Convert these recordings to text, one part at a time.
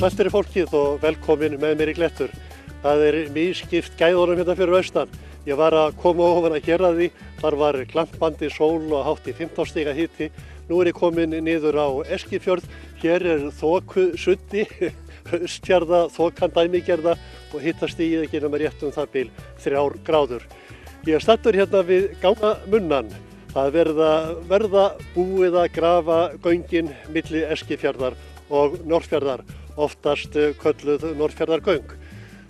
Sælt fólkið og velkomin með mér í Glettur. Það misskipt gæðunum hérna fyrir austan. Ég var að koma ofan að Héraði, þar var glampandi sól og hátt í 15 stiga hiti. Nú ég komin niður á Eskifjörð, hér þokusuddi, Austfjarða, þokan dæmigerða og hittastigið ekki nema rétt það bil 3 gráður. Ég stattur hérna við gangamunnan. Það verða búið að grafa göngin milli Eskifjarðar og Norðfjarðar, oftast kölluð Norðfjarðargöng.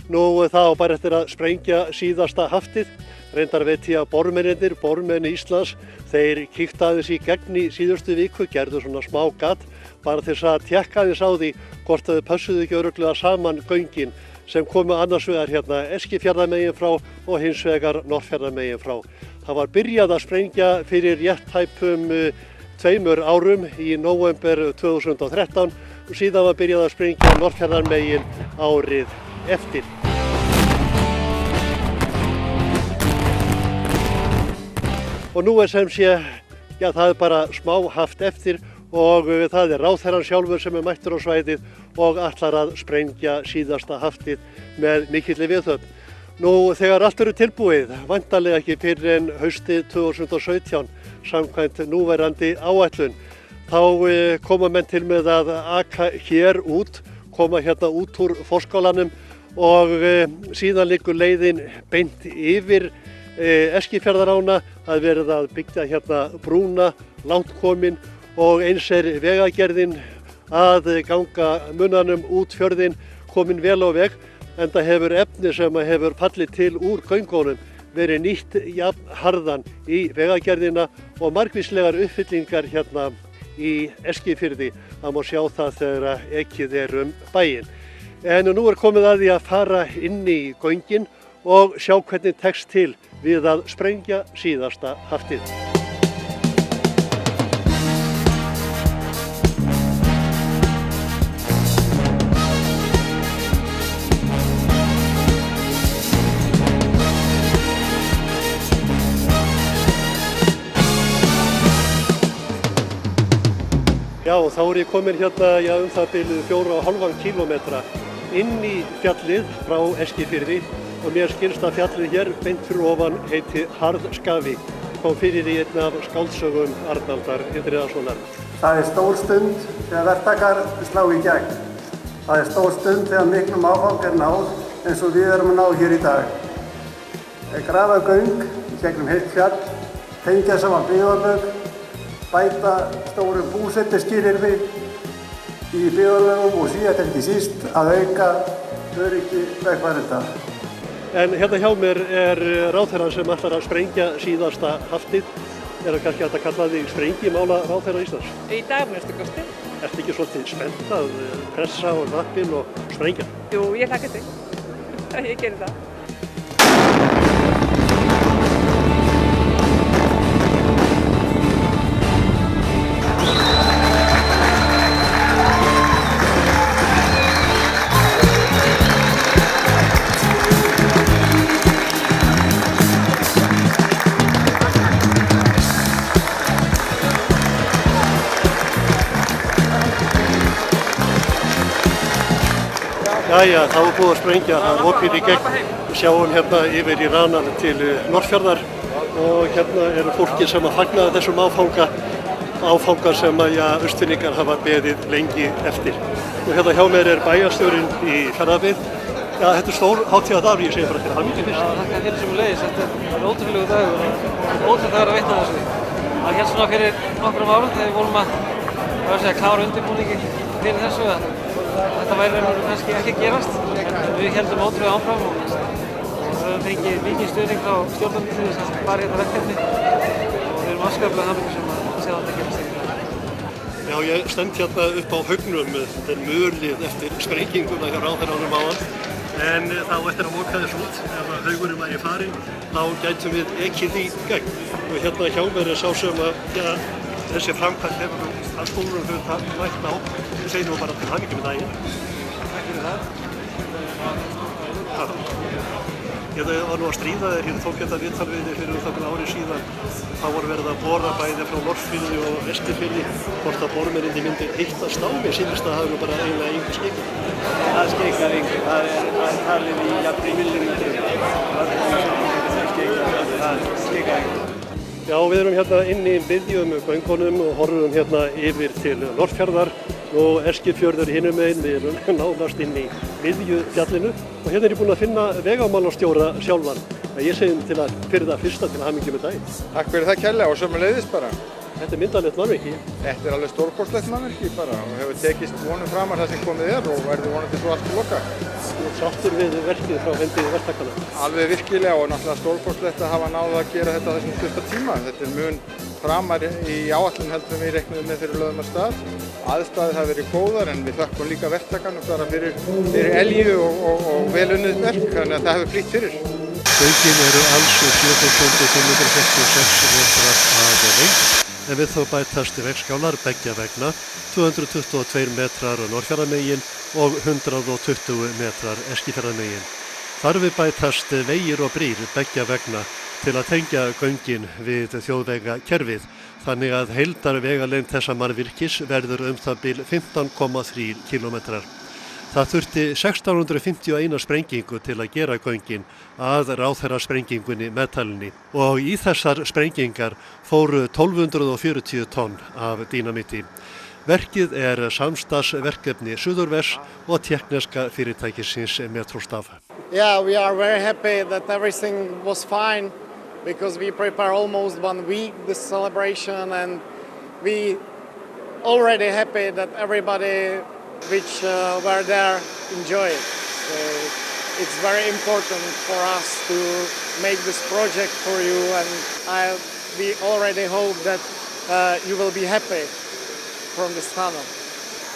Nú það á bara eftir að sprengja síðasta haftið. Reyndar veit ég að bormenn Íslands, þeir kíktu aðeins í gegn í síðustu viku, gerðu svona smá gat, bara þess að tékka aðeins á því hvort þau pössuðu ekki örugglega saman göngin sem komu annars vegar hérna Eskifjarðarmegin frá og hins vegar Norðfjarðarmegin frá. Það var byrjað að sprengja fyrir rétt tæpum 2 árum í nóvember 2013 og síðan var byrjað að sprengja Norðfjarðarmegin árið eftir. Og nú sem sé, það bara smá haft eftir og það ráðherrann sjálfur sem mættur á svæðið og ætlar að sprengja síðasta haftið með mikilli viðhöfn. Nú þegar allt tilbúið, væntanlega ekki fyrr en haustið 2017, samkvæmt núverandi áætlun, þá koma menn til með að aka hér út, koma hérna út úr Fosskálanum og síðan liggur leiðin beint yfir Eskifjarðarána. Það verið að byggja hérna brúna, langt komin og eins vegagerðin að ganga munnanum út fjörðinn komin vel á veg, enda hefur efni sem hefur fallið til úr göngunum verið nýtt jafn harðan í vegagerðina og margvíslegar uppfyllingar hérna í Eskifirði. Það má sjá það þegar ekið bæinn. En nú komið að því að fara inn í göngin og sjá hvernig tekst til við að sprengja síðasta haftið. Já, og þá ég komin hérna það bil 4,5 kílómetra inn í fjallið frá Eskifirði og mér skilst að fjallið hér beint fyrir ofan heiti Harðskafi. Kom fyrir í einn af skáldsögum Arnaldar Indriðasonar. Það stór stund þegar verktakar slá í gegn. Það stór stund þegar miklum áfanga náð eins og við erum að ná hér í dag. Grafa göng í gegnum heilt fjall, tengja saman byggðarlög, bæta stórum búsetuskilyrði í byggðarlögum og síðan ekki síst að auka öryggi vegfarenda. En hérna hjá mér ráðherrann sem ætlar að sprengja síðasta haftið. Það kannski hægt að kalla þig sprengimála ráðherra Íslands? Í dag minnstu kosti. Ertu ekki svolítið spennt að pressa á hnappinn og sprengja? Jú, ég hlakka til. Ég geri það. Jæja, þá búið að sprengja, það opið í gegn. Við sjáum hérna yfir í ranan til Norðfjarðar og hérna fólki sem að fagna þessum áfanga sem Austfirðingar hafa beðið lengi eftir. Og hérna hjá mér bæjarstjórinn í Fjarðabyggð. Þetta stór hátíðardagur, ég segi bara til hamingju fyrst. Já, þakka þér sömuleiðis. Þetta ótrúlegur dagur og ótrúlegt dagur að vitna þessu. Það hélst svona fyrir nokkrum árum þegar við vorum að klára undirbúningi fyrir þessu. Þetta væri kannski ekki að gerast, en við héldum ótrúlega áfram og við höfum fengið mikið stuðning frá stjórnvöldum til þess að fara hérna verkefni og við erum afskaplega hamingjusöm að sjá þetta gerast ekki. Já, ég stend hérna upp á haugnum með mölið eftir sprenginguna hjá ráðherranum áðan, en þá eftir að moka þess út, ef haugurinn væri farinn, þá gætum við ekið í gegn. Og hérna hjá mér sá sem að þessi framkvæmd hefur að skólunum höfum mætt á. Við segjum nú bara til hamingju með daginn. Takk fyrir það. Ég var nú að stríða þér hér, tók þetta viðtal við þig fyrir það ári síðan. Þá voru verið að bora bæði frá Norðfirði og Eskifirði. Hvort að bormennindi myndi hittast á mig, sýnist það hafi nú bara eiginlega engu skikað. Það skikar engu, það er talið í jafnri milljörnum. Það skikar engu. Já, við erum hérna inn í miðjum göngunum og horfum hérna yfir til Norðfjarðar og Eskifjörður hinum megin. Við erum nánast inn í miðju fjallinu og hérna er ég búinn að finna vegamálastjóra sjálfan. Ég segi til að fyrir það fyrsta til hamingju með daginn. Takk fyrir það kærlega og sömuleiðis bara. Þetta er myndalegt mannvirki. Þetta er alveg stórkostlegt mannvirki bara og hefur tekist vonum framar það sem komið er og verður vonandi svo allt til loka. Þú sáttur við verkið frá hendi verktakana? Alveg virkilega og náttúrulega stórkostlegt að hafa náð að gera þetta þessum stutta tíma. Þetta er mun framar í áætlun heldur en við reiknuðum með fyrir lögum að stað. Aðstæður hafa verið góðar en við þökkum líka verktakanum bara fyrir elju og vel unnið verk, þannig að það hefur flýtt fyrir. Göngin eru alls 7.566 metrar að lengd, en við þá bætast vegskálar beggja vegna, 222 metrar Norðfjarðarmegin og 120 metrar Eskifjarðarmegin. Þar við bætast vegir og brýr beggja vegna til að tengja göngin við þjóðvegakerfið, þannig að heildarvegalengd þessa mannvirkis verður það bil 15,3 kilometrar. Það þurfti 1651 sprengingu til að gera göngin að ráðherrasprengingunni meðtalinni og í þessar sprengingar fóru 1240 tonn af dínamíti. Verkið er samstarfsverkefni Suðurvers og tékkneska fyrirtækisins Metrostaf. Yeah, we are very happy that everything was fine because we prepare almost 1 week this celebration and we already happy that everybody which were there enjoy it. So it's very important for us to make this project for you and we already hope that you will be happy from this tunnel.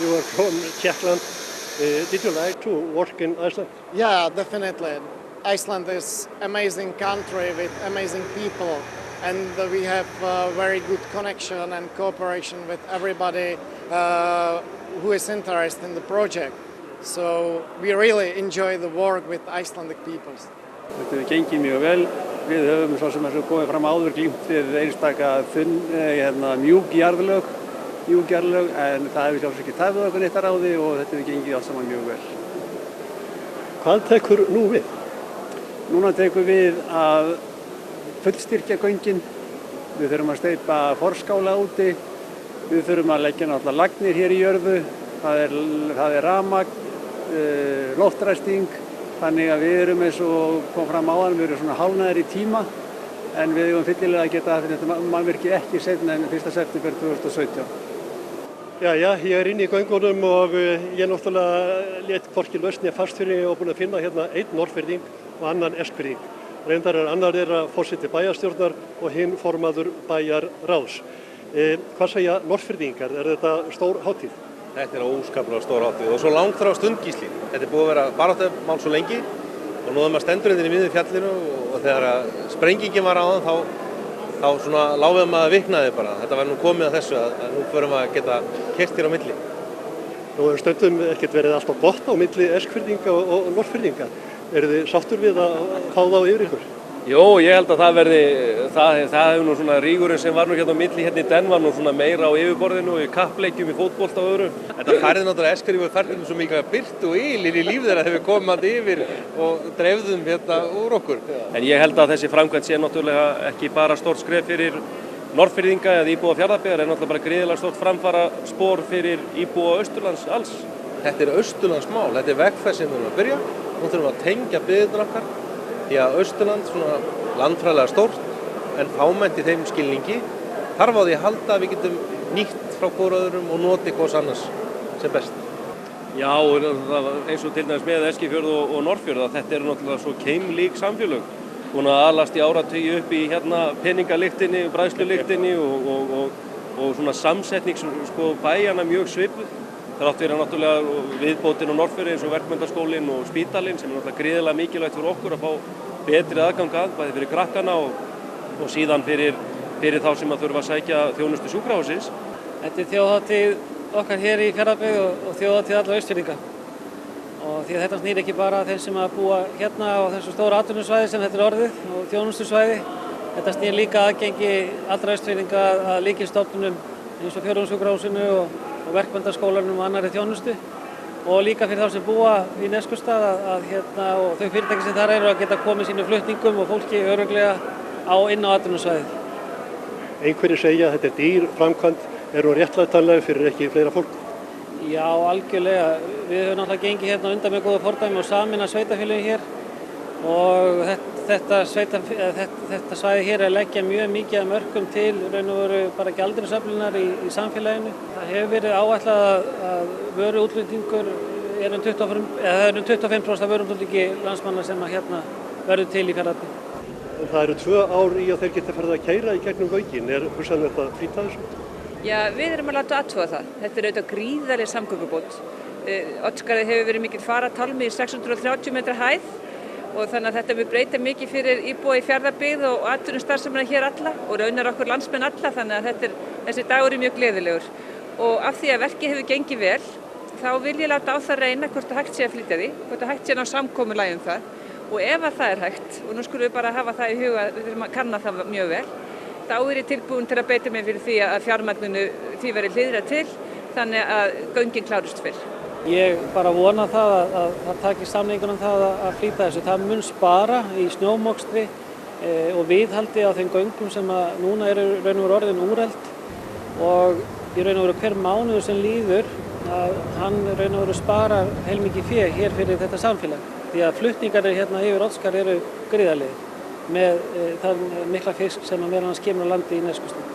You are from Czechland. Did you like to work in Iceland? Yeah, definitely. Iceland is an amazing country with amazing people and we have very good connection and cooperation with everybody who is interested in the project. So we really enjoy the work with Icelandic peoples. Þetta hefur gengið mjög vel. Við höfum svo sem þessu komið fram áður glímt við einstaka mjúk jarðlög, en það hefur sjálfsagt ekki tafið okkur neitt að ráði og þetta hefur gengið allt saman mjög vel. Hvað tekur nú við? Núna tekur við að fullstyrkja göngin. Við þurfum að steypa forskála úti. Við þurfum að leggja náttúrulega lagnir hér í jörðu. Það er rafmagn, loftræsting. Þannig að við erum eins og kom fram áðan, við erum svona hálfnaðir í tíma. En við eigum fyllilega að geta þetta mannvirki ekki seinna en 1. september 2017. Jæja, ég er inn í göngunum og ég náttúrulega lét hvorki lausn ég fast fyrir og búin að finna hérna einn Norðfirðing og annan Eskfirðing. Reyndar er annar þeirra forseti bæjarstjórnar og hinn formaður bæjarráðs. Hvað segja Norðfirðingar? Er þetta stór hátíð? Þetta er óskaplega stór hátíð og svo langþráð stundgísli. Þetta er búið að vera baráttumál svo lengi og nú þegar maður stendur hérna í miðju fjallinu og þegar sprengingin var áðan þá svona láfið maður viknaði bara. Þetta var nú komið að þessu að nú förum að geta keyrt hér á milli. Nú hefur stundum ekkert verið alltaf gott á milli Eskfirðinga og Norðfirðinga. Eru þið sáttur við að fá þá yfir ykkur? Jó, ég held að það hefur nú svona rígurinn sem var nú hérna á milli hérna í Den var nú svona meira á yfirborðinu og í kappleikjum í fótbolta og öðru. Þetta færði náttúrulega Eskfirðingu og færði svo mikið byrt og yl í líf þeirra þegar við komum að yfir og dreifðum hérna úr okkur. En ég held að þessi framkvæmd sé náttúrulega ekki bara stórt skref fyrir Norðfirðinga eða íbúa Fjarðabyggðar, en náttúrulega bara gríðarlega stórt framfara spor fyrir íbúa Austurlands alls. Þetta er Austurlandsmál, þetta er vegferð sem við erum að byrja. Nú þurfum við að tengja byggðirnar okkar. Því að Austurland, svona landfræðilega stórt, en fámennt í þeim skilningi, þarf á því að halda að við getum nýtt frá hvor öðrum og notið hvors annars sem best. Já, eins og til dæmis með Eskifjörð og Norðfjörð, að þetta eru náttúrulega svo keimlík samfélög. Búin að alast í áratugi upp í peningalyktinni, bræðslulyktinni og svona samsetning bæjanna mjög svipuð. Þrátt fyrir náttúrulega viðbótin á Norðfirði eins og verkmenntaskólinn og spítalinn sem er náttúrulega gríðarlega mikilvægt fyrir okkur að fá betri aðgang að, bæði fyrir krakkana og síðan fyrir þá sem að þurfa að sækja þjónustu sjúkrahússins. Þetta er þjóðhátíð okkar hér í Fjarðabyggð og þjóðhátíð allra Austfirðinga. og því að þetta snýr ekki bara að þeim sem að búa hérna á þessu stóra atvinnusvæði sem þetta er orðið og þjónustusvæði. Þetta snýr líka aðgengi allra Austfirðinga að lykilstofnunum eins og Fjórðungssjúkrahúsinu og Verkmenntaskólanum og annarri þjónustu og líka fyrir þá sem búa í Neskaupstað að og þau fyrirtæki sem þar eru að geta komið sínum flutningum og fólki örugglega inn á atvinnusvæðið. Einhverjir segja að þetta er dýr framkvæmd, er hún réttlætanleg fyrir ekki fleira fólk? Já, algjörlega. Við höfum náttúrulega gengið hérna á undan með góða fordæmi og sameinað sveitarfélögin hér og þetta svæði hér er að leggja mjög mikið af mörkum til raun og veru bara gjaldeyrisöflunar í samfélaginu. Það hefur verið áætlað að vöruútflutningur er 25% af vöruútflutningi landsmanna sem hérna verður til í Fjarðabyggð. Það eru 2 ár í að þeir geta farið að keyra í gegnum göngin. Er hugsanlegt að flýta þessu? Já, við erum að láta athuga það. Þetta er auðvitað gríðarleg samgöngubót. Oddsskarðið hefur verið mikill farartálmi í 630 metra hæð og þannig að þetta mun breyta mikið fyrir íbúa í Fjarðabyggð og atvinnustarfsemina hér alla og raunar okkur landsmenn alla, þannig að þessi dagur er mjög gleðilegur. Og af því að verkið hefur gengið vel, þá vil ég láta á það reyna hvort hægt sé að flytja því, hvort hægt sé að ná samkomulagi um það. Og ef að það er hægt, og nú skulum við bara hafa það í huga, við þurfum að kanna það mjög vel, þá er ég tilbúin til að beita mig fyrir því að fjármagninu því verið hliðrað til, þannig að göngin klárust fyrr. Ég bara vona það að það takist samningur um það að flýta þessu. Það mun spara í snjómokstri og viðhaldi á þeim göngum sem að núna eru raun og veru orðin úrelt og í raun og veru hver mánuður sem líður að hann raun og veru sparar heilmikið fé hér fyrir þetta samfélag. Því að flutningarnir hérna yfir Oddsskarð eru gríðarlegir með þann mikla fisk sem að meðal annars kemur á landi í Neskaupstað.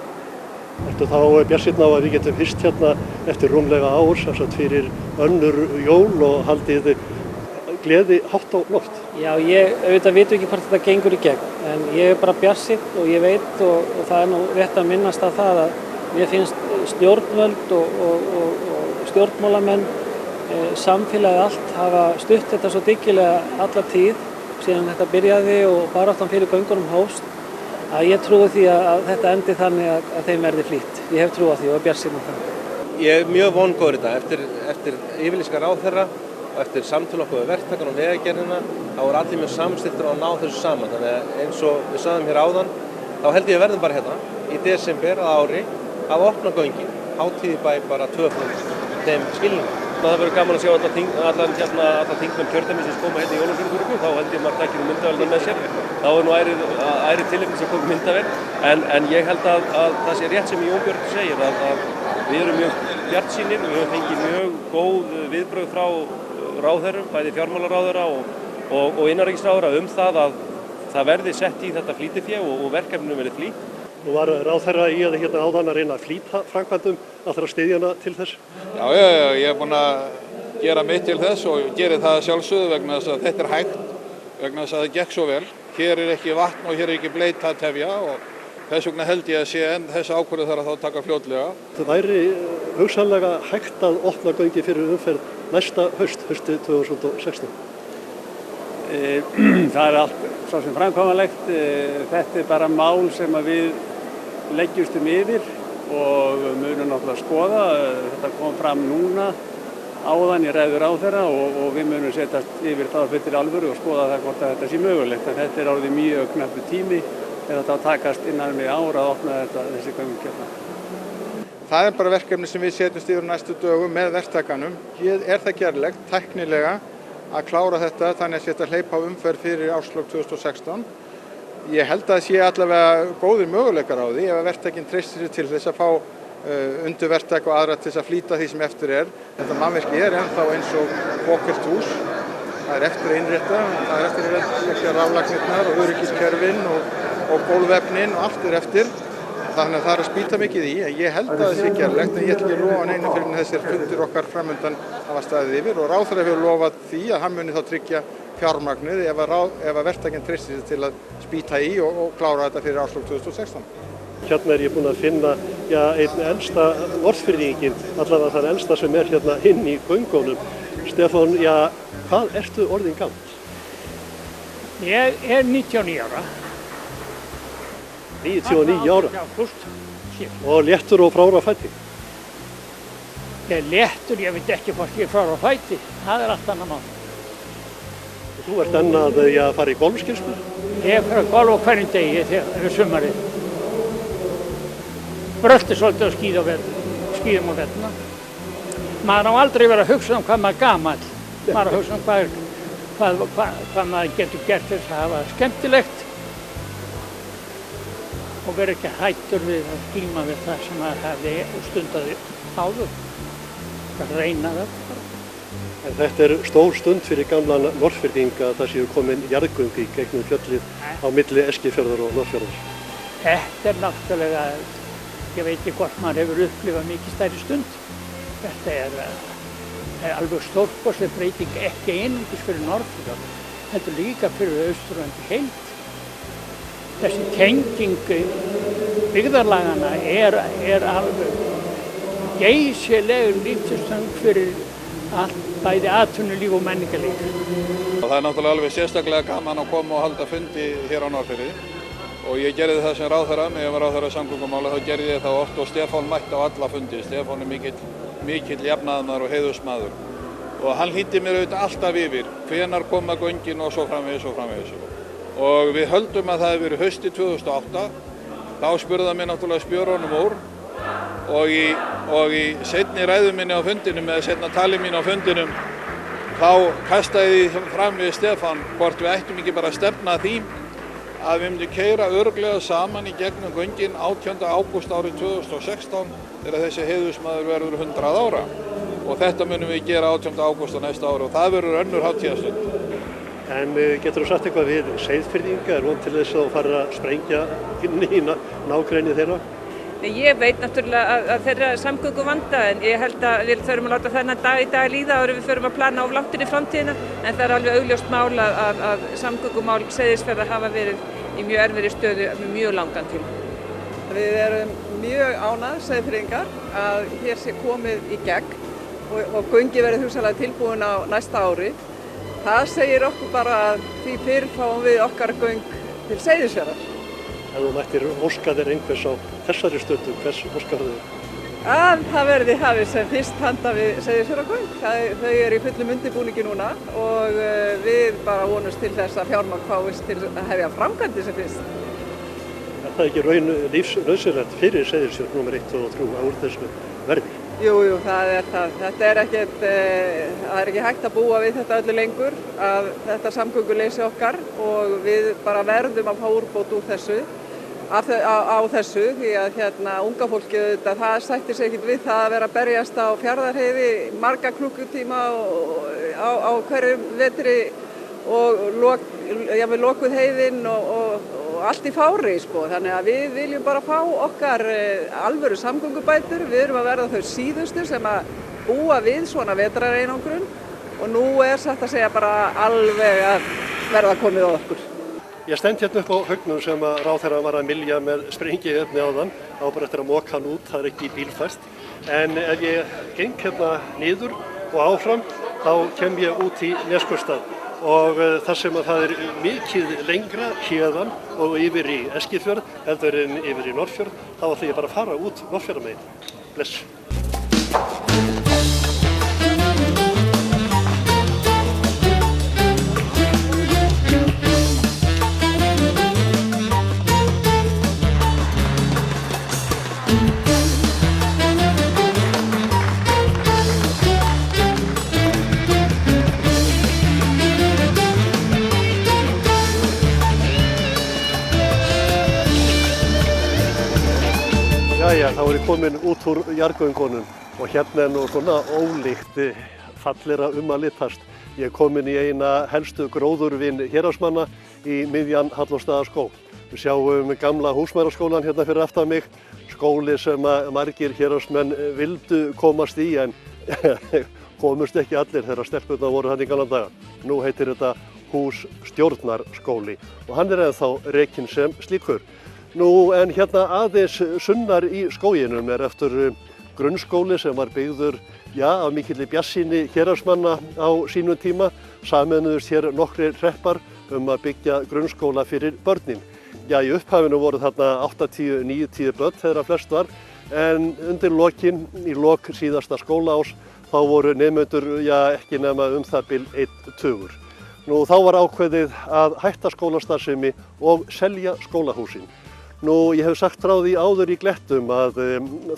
Ertu þá bjartsýnn á að við getum hist hérna eftir rúmlega ár, sem sagt fyrir önnur jól og haldið gleði hátt á loft? Já, auðvitað vitum ekki hvort þetta gengur í gegn, en ég er bara bjartsýnn og ég veit og það er nú rétt að minnast á það að mér finnst stjórnvöld og stjórnmálamenn, samfélagið allt hafa stutt þetta svo dyggilega alla tíð síðan þetta byrjaði og baráttan fyrir göngunum hófst. Að ég trúi því að þetta endi þannig að þeim verði flýtt. Ég hef trú á því og er bjartsýnn á það. Ég er mjög vongóður í þetta. Eftir yfirlýsingar ráðherra og eftir samtöl okkur við verktakann og vegagerðina, þá er allir mjög samstilltir að ná þessu saman. Þannig að eins og við sagðum hér áðan, þá held ég að verðum bara hérna í desember að ári að opna göngin. Hátíð í bæ bara 2 þeim skilningum. Það verður gaman að sjá alla þingmenn kjördæmisins koma hérna í jólafjörðuríku, þá held ég maður takkir myndavélina með sér. Þá er nú ærið tilefni sem komið myndavél, en ég held að það sé rétt sem Jón Björn segir að við erum mjög bjartsýnir, við höfum fengið mjög góð viðbrögð frá ráðherrum, bæði fjármálaráðherra og innanríkisráðherra það að það verði sett í þetta flýtifé og verkefninu verði flýtt. Nú var ráðherra í að hérna áðan að reyna að flýta framkvæmdum, allra styðjana til þess? Já, ég er búinn að gera mitt til þess og geri það sjálfsögðu vegna þess að þetta er hægt, vegna þess að það gekk svo vel. Hér er ekki vatn og hér er ekki bleit að tefja og þess vegna held ég að sé en þessi ákvörðu þarf að þá taka fljótlega. Það væri hugsanlega hægt að opna göngi fyrir umferð næsta haustið 2016? Það er allt svo sem framkvæmanlegt. Þetta er bara mál sem að við leggjumstum yfir og munum náttúrulega skoða. Þetta kom fram núna áðan í ræðu ráðherra og við munum setjast yfir það fullir alvöru og skoða það hvort að þetta sé mögulegt. En þetta er orðið mjög knappu tími eða þetta takast innan við ár að opna þessi göng hérna. Það er bara verkefni sem við setjumst yfir næstu dögum með verktakanum. Hér er það gerlegt, tæknilega, að klára þetta þannig að setja hleypa umferð fyrir árslok 2016. Ég held að það sé allavega góðir möguleikar á því ef að verktakinn treystir sér til þess að fá undirverktak og aðra til þess að flýta því sem eftir er. Þetta mannvirki er ennþá eins og fokkert hús. Það er eftir að innrétta, það er eftir að leggja raflagnirnar og öryggiskerfin og gólfefnin og allt er eftir. Þannig að það er að spýta mikið í, en ég held að það sé gerlegt, en ég ætla ekki að lofa neinu fyrir en þessir fundir okkar framundan hafa staðið yfir og ráðherra hefur lofað því að hann muni þá tryggja fjármagnið ef að verktakinn treystir sig til að spýta í og klára þetta fyrir árslok 2016. Hérna er ég búinn að finna einn elsta Norðfirðinginn, allavega þann elsta sem er hérna inn í göngunum. Stefán, hvað ertu orðinn gamall? Ég er 99 ára. 99 ára? Og léttur og frár á fæti? Ég er léttur, ég veit ekki hvort ég er frár á fæti. Það er allt annað mál. Þú ert enn að fara í golf, skilst mér? Ég fer að golfa hverjum degi þegar sumarið. Brölti svolítið á skíðum á veturna. Maður á aldrei verið að hugsa hvað maður er gamall. Maður að hugsa hvað maður getur gert þess að hafa skemmtilegt og vera ekki hættur við að glíma við það sem maður hefði stundaði áður. Það reyna það bara. En þetta er stór stund fyrir gamlan Norðfirðinga að það séu komin jarðgöng í gegnum fjöllið á milli Eskifjarðar og Norðfjarðar. Þetta er náttúrulega, ég veit ekki hvort maður hefur upplifað mikið stærri stund. Þetta er alveg stórkostleg breyting, ekki einungis fyrir Norðfjörð, heldur líka fyrir Austurlandi heild. Þessi tenging byggðarlagana er alveg geysilegur lífstöng fyrir allt, bæði atvinnulíf og menningarlíf. Það er náttúrulega alveg sérstaklega gaman að koma og halda fundi hér á Norðfirði og ég gerði það sem ráðherra, meðan ég var ráðherra samgöngumála, þá gerði ég það oft og Stefán mætti á alla fundi. Stefán er mikill jafnaðarmaður og heiðursmaður og hann hlýddi mér auðvitað alltaf yfir hvenær koma göngin og svo framvegis og framvegis. Og við höldum að það hefði verið haustið 2008, þá spurði hann mér náttúrulega spjörunum úr og í seinni ræðu minni á fundinum eða seinna tali mín á fundinum þá kastaði ég fram við Stefán hvort við ættum ekki bara að stefna að því að við myndum keyra örugglega saman í gegnum göngin 18. ágúst árið 2016 þegar þessi heiðursmaður verður 100 ára og þetta munum við gera 18. ágúst á næsta ári og það verður önnur hátíðarstund. En getur þú sagt eitthvað við Seyðfirðinga, er von til þess að fara að sprengja inn í nágrenni þeirra? Ég veit náttúrulega að þeirra samgöngu vanda en ég held að við þurfum að láta þennan dag í dag líða áður við förum að plana of langt inn í framtíðina en það er alveg augljóst mál að samgöngumál Seyðisfjarðar hafa verið í mjög erfiðri stöðu með mjög langan tíma. Við erum mjög ánægð Seyðfirðingar að hér sé komið í gegn og göngi verið hugsanlega tilbúin á næsta ári. Það segir okkur bara að því fyrr fáum við okkar göng til Seyðisfjarðar. Ef þú mættir óska þér einhvers á þessari stundu, hvers óskar þér? Að það verði hafið sem fyrst handa við Seyðisfjarðargöng. Þau eru í fullum undirbúningi núna og við bara vonumst til þess að fjármagn fáist til að hefja framkvæmdir sem fyrst. Er það ekki raun lífsnauðsynlegt fyrir Seyðisfjörð nr. 1 og 3 úr þessu verði? Jú, það er það. Þetta er ekkert, það er ekki hægt að búa við þetta öllu lengur, að þetta samgönguleysi okkar og við bara verðum að fá úrbót úr þessu, á þessu, því að unga fólki auðvitað, það sættir sig ekkert við það að vera að berjast á Fjarðarheiði marga klukkutíma á hverjum vetri og jafnvel lokuð heiðin og allt í fári, sko. Þannig að við viljum bara fá okkar alvöru samgöngubætur. Við erum að verða þau síðustu sem að búa við svona vetrareinangrun og nú er satt að segja bara alveg að verða komið á okkur. Ég stend hérna upp á haugnum sem að ráðherra var að mylja með sprengiefni áðan, á bara eftir að moka hann út, það er ekki bílfæst. En ef ég geng hérna niður og áfram, þá kem ég út í Neskaupstað. Og þar sem að það er mikið lengra héðan og yfir í Eskifjörð heldur en yfir í Norðfjörð, þá ætla ég bara að fara út Norðfjarðarmegin. Bless. Jæja, þá er ég komin út úr jarðgöngunum og hérna er nú svona ólíkt fallera að litast. Ég er komin í eina helstu gróðurvin héraðsmanna í miðjan Hallormsstaðaskóg. Við sjáum gamla húsmæðraskólann hérna fyrir aftan mig, skóli sem margir héraðsmenn vildu komast í en komust ekki allir þegar stelpurnar voru hann í gamla daga. Nú heitir þetta Hússtjórnarskóli og hann er ennþá rekinn sem slíkur. Nú en hérna aðeins sunnar í skóginum er eftir grunnskóli sem var byggður af mikilli bjartsýni héraðsmanna á sínum tíma. Sameinuðust hér nokkrir hreppar að byggja grunnskóla fyrir börnin. Í upphafinu voru þarna 80–90 börn þegar flest var en undir í lok síðasta skólaárs þá voru nemendur ekki nema það bil 1 tugur. Nú þá var ákveðið að hætta skólastarfsemi og selja skólahúsin. Nú ég hef sagt frá því áður í Glettum að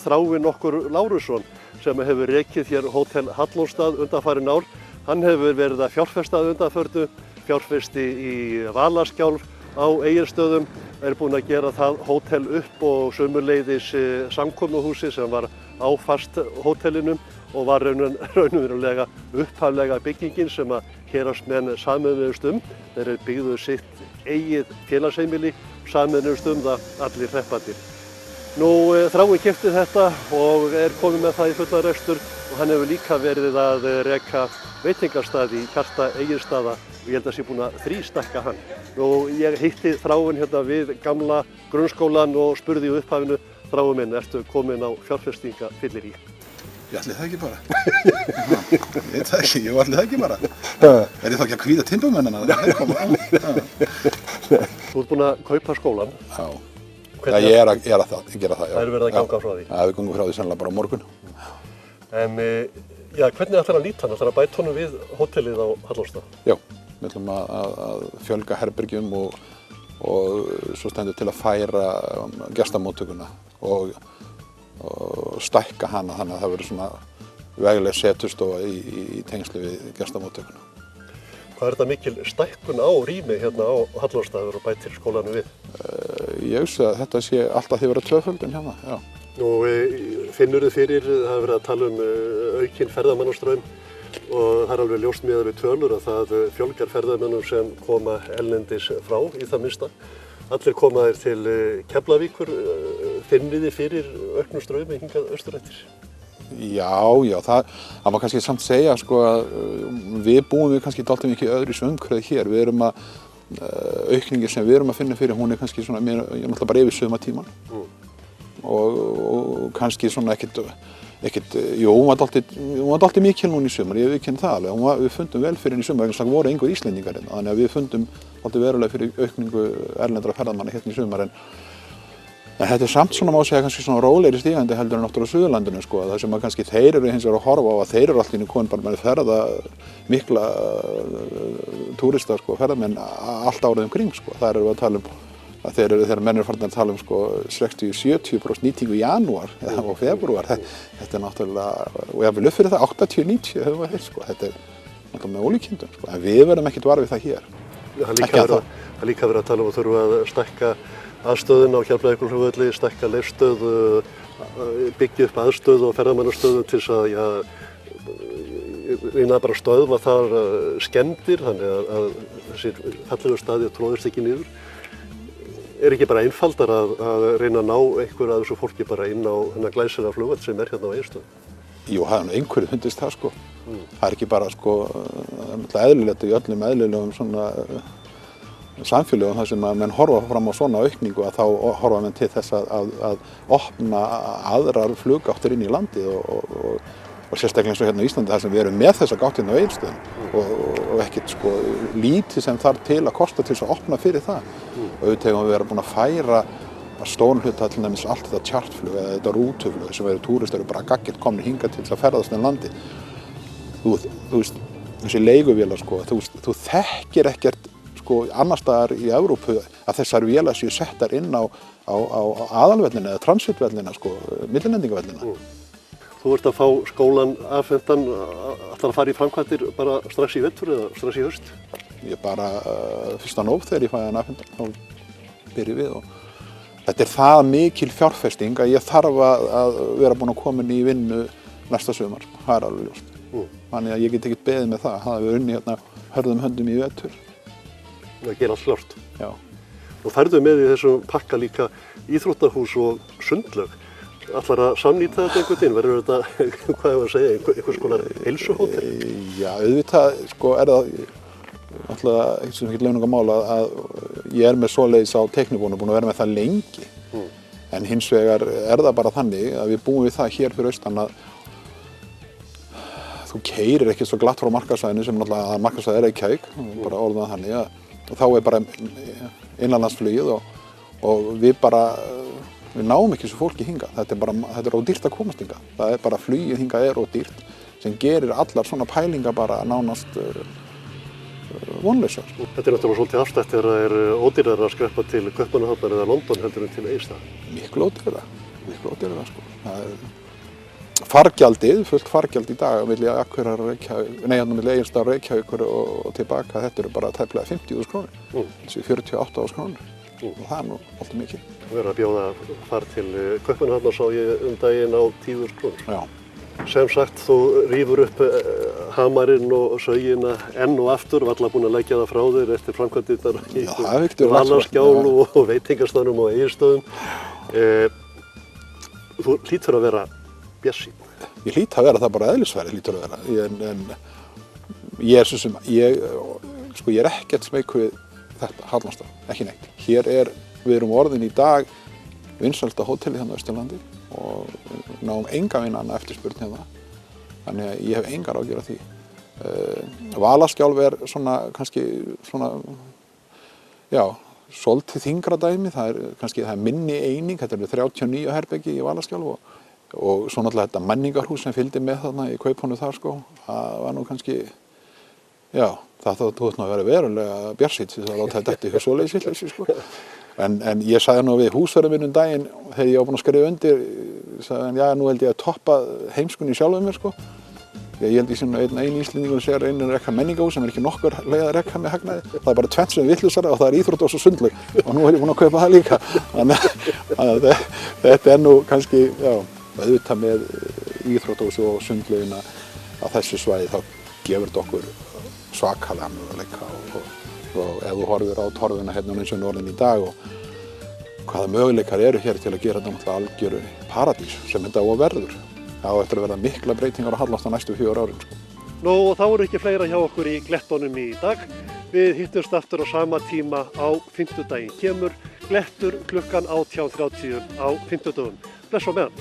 Þráinn okkur Lárusson sem hefur rekið hér Hótel Hallormsstað undanfarin ár, hann hefur verið að fjárfesta að undanförnu, fjárfesti í Valaskjálf á Egilsstöðum, er búinn að gera það hótel upp og sömuleiðis samkomuhúsi sem var áfast hótelinu og var raunverulega upphaflega byggingin sem að héraðsmenn sameinuðust Þeir byggðu sitt eigið félagsheimili, sameinuðust það allir hrepparnir. Nú Þráinn keypti þetta og er komið með það í fullan rekstur og hann hefur líka verið að reka veitingarstað í hjarta Egilsstaða og ég held að sé búinn að þrístækka hann. Nú ég hitti Þráinn hérna við gamla grunnskólann og spurði í upphafinu, Þráinn minn, ertu komin á fjárfestingafyllirí? Ég ætli það ekki bara. Ég veit það ekki, ég ætli það ekki bara. Er ég þá ekki að kvíða timburmennina þegar þeir koma? Þú ert búinn að kaupa skólann. Já. Ég er að gera það, já. Það er verið að ganga frá því? Já, við gangum frá því sennilega bara á morgun. En hvernig ætlar að nýta hann? Ætlar að bæta honum við hótelið á Hallormsstað? Já, við ætlum að fjölga herbergjum og svo stendur til að færa gestamóttökuna og stækka hana þannig að það verður svona vegleg setustofa í tengslu við gestamóttökuna. Hvað er þetta mikil stækkun á rými hérna á Hallormsstað og bætir skólanum við? Ég hugsa að þetta sé alltaf því verið tvöföldun hérna, já. Nú finnur þið fyrir, það hefur verið að tala aukinn ferðamannastraum og það er alveg ljóst miðað við tölur að það fjölgar ferðamönnum sem koma erlendis frá í það minnsta. Allir koma þér til Keflavíkur, finnið þið fyrir auknum straumi hingað austureftir? Já, það má kannski samt segja sko að við búum við kannski dálítið mikið öðru umhverfi hér. Við erum að, aukningin sem við erum að finna fyrir, hún er kannski svona, ég er náttúrulega bara yfir sumartíman og kannski svona ekkert, jú, hún var dálítið mikil núna í sumar, ég viðurkenni það alveg. Við fundum vel fyrir henni í sumar, vegna þess að voru engur Íslendingar hérna, þannig að við fundum dálítið verulega fyrir aukningu erlendra ferðamanna hérna í sumar. En þetta er samt svona má segja kannski svona rólegri stígandi heldur en náttúrulega á Suðurlandinu sko, það sem að kannski þeir eru hins vegar að horfa á að þeir eru allir komin bara með ferða mikla túrista sko, ferðamenn allt árið kring sko. Þar erum við að tala að þegar menn eru farin að tala sko 60-70% nýtingu í janúar og febrúar. Þetta er náttúrulega, og ég vil upp fyrir það 80-90 höfum við sko. Þetta er náttúrulega með ólíkindum sko, en við verðum ekkert var við það hér. Það líka verið að tala um að þurfa að stækka aðstöðun á Keflavíkurflugvelli, stækka leifstöð, byggja upp aðstöð og ferðamannastöðu til þess að reyna bara að stöðva þar skemmdir þannig að þessir fallegu staðir tróðist ekki niður. Er ekki bara einfaldar að reyna að ná einhverju af þessu fólki bara inn á hennar glæsilega flugvöll sem er hérna á Egilsstöðum? Jú, einhverju fundist það sko. Það er ekki bara sko, það er eðlilegt í öllum eðlilegum svona samfélögum þar sem að menn horfa fram á svona aukningu að þá horfa menn til þess að opna aðrar flugáttir inn í landið og sérstaklega eins og hérna í Íslandi þar sem við erum með þessa gátt hérna á Egilsstöðum og ekkert sko lítið sem þarf til að kosta til þess að opna fyrir það. Og auðvitað hefum við verið búin að færa að stóran hluta til dæmis allt þetta tjartflug eða þetta rútuflug sem eru túristar og bara gaggert komnir hingað til að ferðast um landið. Þú veist, þessi leiguvélar sko, þú þekkir ekkert sko annars staðar í Evrópu að þessar vélar séu settar inn á aðalvellina eða transitvelina sko, millilendingavellina. Þú ert að fá skólan afhentan, ætlar að fara í framkvæmdir bara strax í vetur eða strax í haust? Ég bara fyrsta nótt þegar ég fæ hann afhentan, þá byrjum við og þetta er það mikil fjárfesting að ég þarf að vera búinn að koma í vinnu næsta sumar, það er alveg ljóst. Þannig að ég get ekkert beðið með það við unni hérna hörðum höndum í vetur. Það gera allt klárt. Já. Og færðu með í þessum pakka líka íþróttahús og sundlaug. Ætlar að samnýta þetta einhvern veginn? Verður þetta, hvað hefur að segja, einhvers konar heilsuhótel? Já, auðvitað sko er það alltaf eitthvað sem ekki launungamál að ég er með svoleiðis á teiknibúinu búin að vera með það lengi. En hins vegar er það bara þannig að við búum við það hér fyrir austan að þú keyrir ekki svo glatt frá markaðssvæðinu sem náttúrulega að markaðssvæðið er Reykjavík, bara orðað þannig og þá er bara innanlandsflugið og við náum ekki svo fólki hingað. Þetta er ódýrt að komast hingað. Það er bara flugið hingað er ódýrt sem gerir allar svona pælingar bara nánast vonlausar. Þetta er náttúrulega svolítið afstætt þegar það er ódýrara að skreppa til Kaupmannahafnar eða London heldur en til Egilsstaða. Miklu ódýrara sko. Það er fargjaldið, fullt fargjald í dag milli Akureyrar og Reykjavík, milli Egilsstaða og Reykjavíkur og tilbaka, þetta eru bara tæplega 50.000 krónur, þessi 48.000 krónur. Og það er nú alltaf mikið. Það verður að bjóða far til Kaupmannahafnar sá ég daginn á 10.000 krónur. Já. Sem sagt, þú rýfur upp hamarinn og saugina enn og aftur, varla búin að leggja það frá þér eftir framkvæmdirnar í Valaskjál og veitingastaðnum og Egilsstöðum. Þú hlýtur að vera bjartsýnn. Ég hlýt að vera það bara eðlisfæri, hlýtur að vera. En ég er svo sem, ég er ekkert smeyk við þetta, Hallastað, ekki neitt. Við erum orðin í dag vinsælsta hótelið hérna á Austurlandi og náum enga vinnan eftirspurn hérna. Þannig að ég hef engar ágjör af því. Valaskjálf er svona, kannski svona, svolítið þyngra dæmi. Það er minni eining, þetta eru 39 herbergi í Valaskjálf og svo náttúrulega þetta menningarhús sem fylgdi með þarna í Kauphöllum þar sko. Það var nú kannski, það þú ætti nú að vera verulega bjartsýnn til að láta þetta eftir svoleiðis vitleysu sko. En ég sagði nú við húsverðinn minn daginn þegar ég var búinn að skrifa undir, sagði hann, nú held ég að toppa heimskunni sjálfum mér sko. Ég held ég sem einn Íslendingur segir að rekka menningarhús sem er ekki nokkur leið að rekka með hagnaði. Það er bara tvennt sem er vitlausara og það er íþróttahús og sundlaug og nú er ég búinn að kaupa það líka. Þannig að þetta er nú kannski, auðvitað með íþróttahús og sundlaugina á þessu svæði þá gefur þetta okkur svakalega möguleika og ef þú horfir á torfuna hérna eins og norðin í dag og hvaða möguleikar eru hér til að gera þetta náttúrulega algjöru paradís sem þetta á að verður. Það á eftir að verða mikla breytingar á Hallastað næstu 4 árin. Nú og þá eru ekki fleira hjá okkur í Glettunum í dag. Við hittumst aftur á sama tíma á fimmtudaginn kemur. Glettur klukkan 18:30 á fimmtudögum. Bless á meðan.